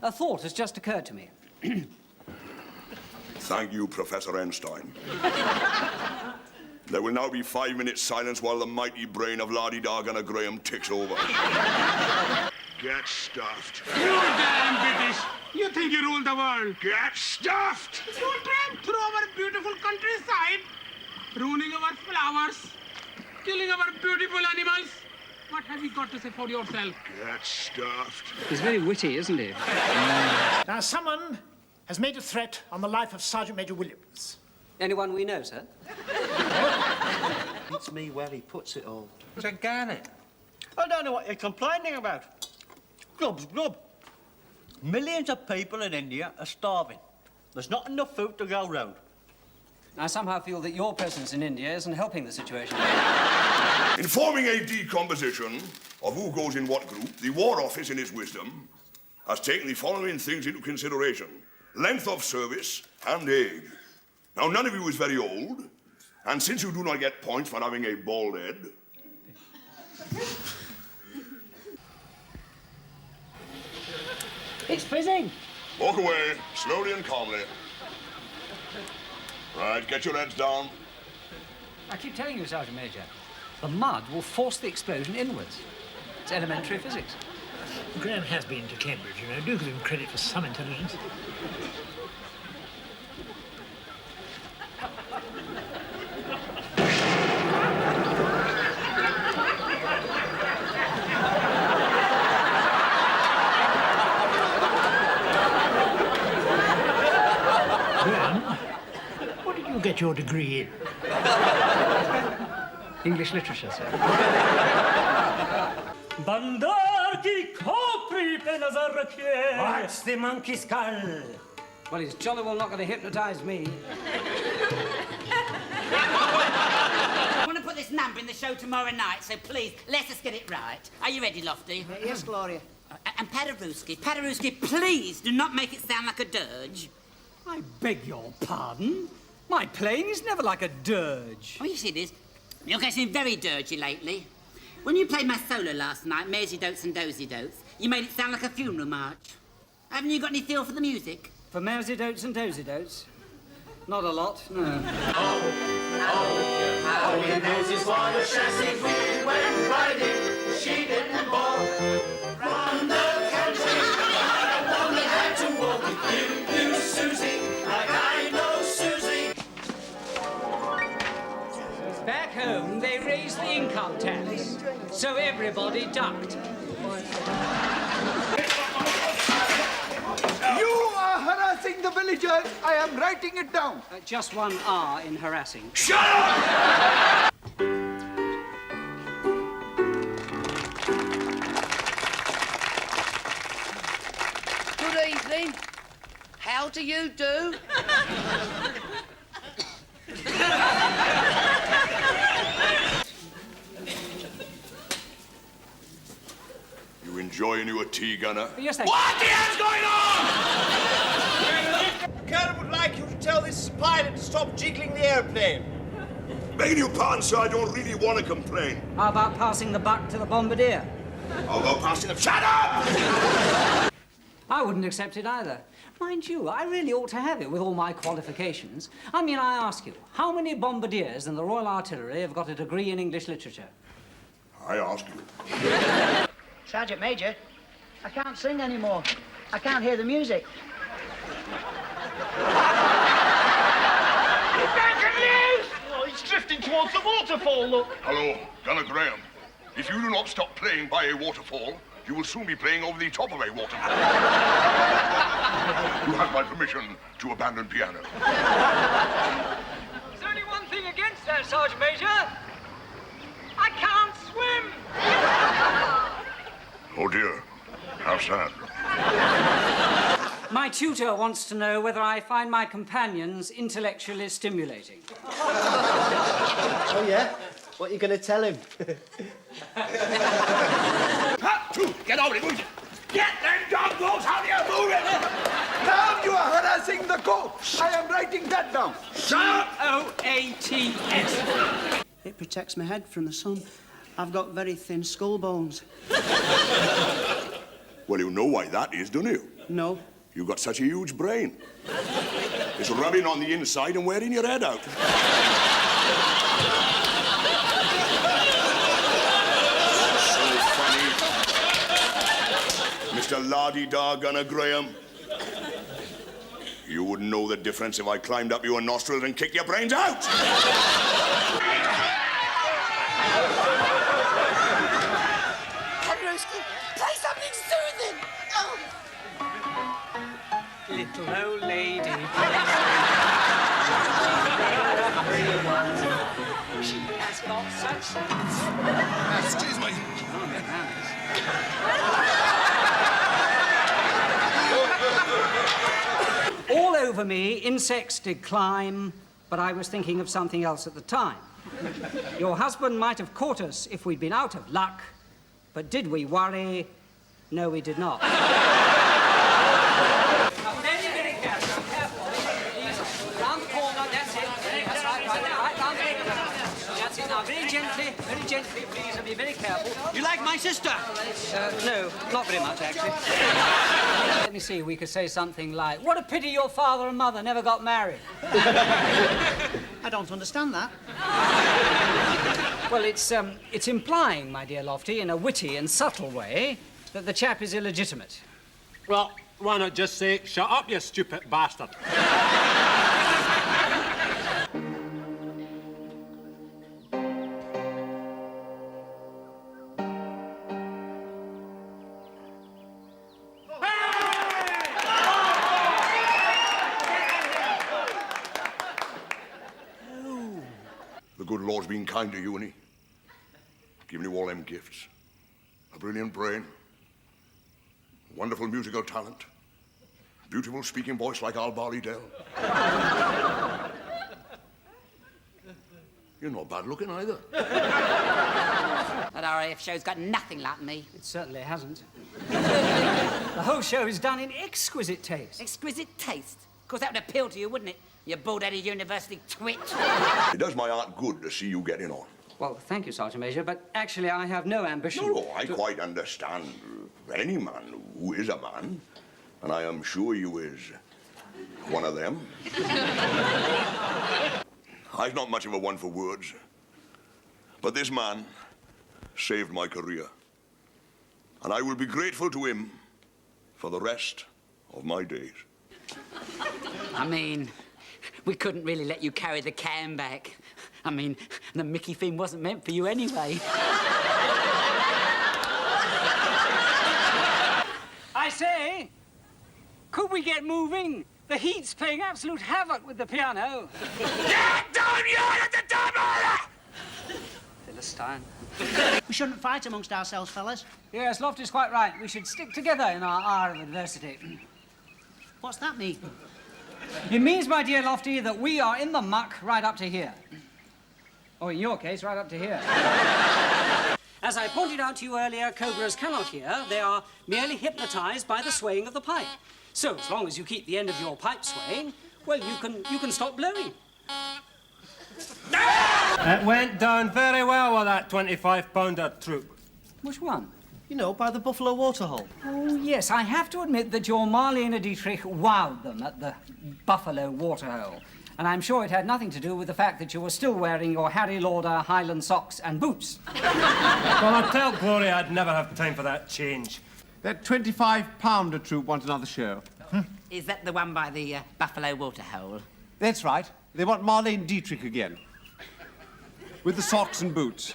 A thought has just occurred to me. Thank you, Professor Einstein. There will now be 5 minutes silence while the mighty brain of Lardy-Dargana Graham ticks over. Get stuffed. You damn British! You think you rule the world? Get stuffed! You tramp through our beautiful countryside, ruining our flowers, killing our beautiful animals. What have you got to say for yourself? Get stuffed. He's very witty, isn't he? Now, someone has made a threat on the life of Sergeant Major Williams. Anyone we know, sir? It's me where he puts it all. Gigantic. I don't know what you're complaining about. Grub's grub. Millions of people in India are starving. There's not enough food to go round. I somehow feel that your presence in India isn't helping the situation. In forming a decomposition of who goes in what group, the War Office, in its wisdom, has taken the following things into consideration: length of service and age. Now, none of you is very old, and since you do not get points for having a bald head, It's fizzing. walk away, slowly and calmly. Right, get your heads down. I keep telling you, Sergeant Major, the mud will force the explosion inwards. It's elementary physics. Graham has been to Cambridge, you know. Do give him credit for some intelligence. Graham, what did you get your degree in? English literature, sir. बंदर की खोपड़ी पे नजर रखिए. What's the monkey skull? Well, he's jolly well not going to hypnotise me. I want to put this number in the show tomorrow night, so please, let us get it right. Are you ready, Lofty? Yes, Gloria. And Paderewski, please do not make it sound like a dirge. I beg your pardon? My playing is never like a dirge. Oh, yes, it is. You're getting very dirgy lately. When you played my solo last night, Maisie Dotes and Dozy Dotes, you made it sound like a funeral march. Haven't you got any feel for the music? For Maisie Dotes and Dozy Dotes? Not a lot, no. How he knows his what a chassis we went riding. She didn't walk from the country. I only had to walk with you, Susie, like I know Susie. Back home, they raised the income tax, so everybody ducked. You are harassing the villagers. I am writing it down. Just one R in harassing. Shut up! Good evening. How do you do? You enjoying your tea, Gunner? Yes, thank you. What the hell's going on? Colonel would like you to tell this pilot to stop jiggling the airplane. Begging your pardon, sir, I don't really want to complain. How about passing the buck to the bombardier? I'll go passing the... Shut up! I wouldn't accept it either. Mind you, I really ought to have it with all my qualifications. I mean, I ask you, how many bombardiers in the Royal Artillery have got a degree in English literature? I ask you. Sergeant Major, I can't sing anymore. I can't hear the music. He's back in news! Oh, he's drifting towards the waterfall, look. Hello, Gunner Graham. If you do not stop playing by a waterfall, you will soon be playing over the top of a waterfall. You have my permission to abandon piano. There's only one thing against that, Sergeant Major. I can't swim. Oh, dear. How sad. My tutor wants to know whether I find my companions intellectually stimulating. Oh, yeah? What are you going to tell him? Get over it, move it. Get them dog balls out of here, move it! Now you are harassing the court. I am writing that down. OATS. It protects my head from the sun. I've got very thin skull bones. Well, you know why that is, don't you? No. You've got such a huge brain. It's rubbing on the inside and wearing your head out. So funny. Mr. La-di-da Gunner Graham. You wouldn't know the difference if I climbed up your nostrils and kicked your brains out. Play something soothing. Oh. Little old lady. She has got such sense. Excuse me. All over me, insects did climb, but I was thinking of something else at the time. Your husband might have caught us if we'd been out of luck, but did we worry? No, we did not. Very careful, careful. Round the corner, that's it. That's right, right round the corner. That's it. Now, very gently, please, and be very careful. You like my sister? No, not very much, actually. Let me see, we could say something like, what a pity your father and mother never got married. I don't understand that. Well, it's implying, my dear Lofty, in a witty and subtle way, that the chap is illegitimate. Well, why not just say, shut up, you stupid bastard? The good Lord's been kind to you, and he given you all them gifts. A brilliant brain, wonderful musical talent, beautiful speaking voice like Al Barley-Dell. You're not bad looking either. That RAF show's got nothing like me. It certainly hasn't. The whole show is done in exquisite taste. Exquisite taste. Of course, that would appeal to you, wouldn't it? You bald-headed university twit. It does my heart good to see you getting on. Well, thank you, Sergeant Major, but actually I have no ambition. No, I quite understand any man who is a man, and I am sure you is one of them. I've not much of a one for words, but this man saved my career, and I will be grateful to him for the rest of my days. I mean, we couldn't really let you carry the can back. I mean, the Mickey theme wasn't meant for you anyway. I say, could we get moving? The heat's playing absolute havoc with the piano. Get down here at the double! Philistine. We shouldn't fight amongst ourselves, fellas. Yes, Lofty's quite right. We should stick together in our hour of adversity. What's that mean? It means, my dear Lofty, that we are in the muck right up to here. Or in your case, right up to here. As I pointed out to you earlier, cobras cannot hear. They are merely hypnotized by the swaying of the pipe. So, as long as you keep the end of your pipe swaying, well, you can stop blowing. It went down very well with that 25-pounder troop. Which one? You know, by the Buffalo Waterhole. Oh, yes, I have to admit that your Marlene Dietrich wowed them at the Buffalo Waterhole. And I'm sure it had nothing to do with the fact that you were still wearing your Harry Lauder Highland socks and boots. Well, I tell Gloria I'd never have time for that change. That 25-pounder troop wants another show. Is that the one by the Buffalo Waterhole? That's right. They want Marlene Dietrich again. With the socks and boots.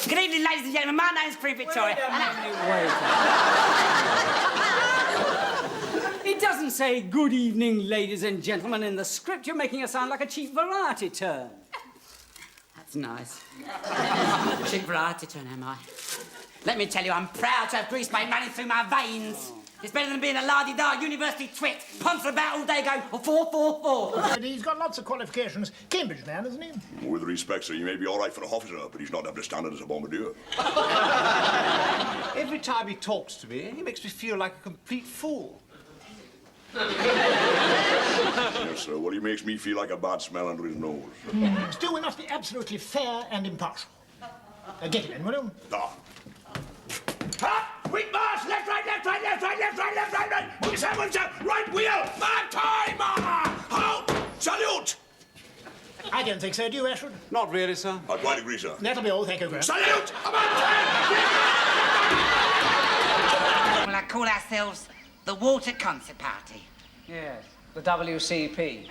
Good evening, ladies and gentlemen. My name's Queen Victoria. It doesn't say, good evening, ladies and gentlemen, in the script. You're making it sound like a cheap variety turn. That's nice. Cheap variety turn, am I? Let me tell you, I'm proud to have grease paint running through my veins. It's better than being a la-di-da university twit, ponce about all day going 4-4-4. He's got lots of qualifications. Cambridge man, isn't he? With respect, sir, he may be all right for an officer, but he's not up to standard as a bombardier. Every time he talks to me, he makes me feel like a complete fool. Yes, sir. Well, he makes me feel like a bad smell under his nose. Still, we must be absolutely fair and impartial. Get him in, will you? Ah. Quick march! Left, right, left, right, left, right, left, right, left, right, right! Move yourself, right wheel! Mark time! Halt! Salute! I don't think so, do you, Ashford? Not really, sir. I quite agree, sir. That'll be all, thank you very much. Salute! About time! Well, I call ourselves the Water Concert Party. Yes, the WCP.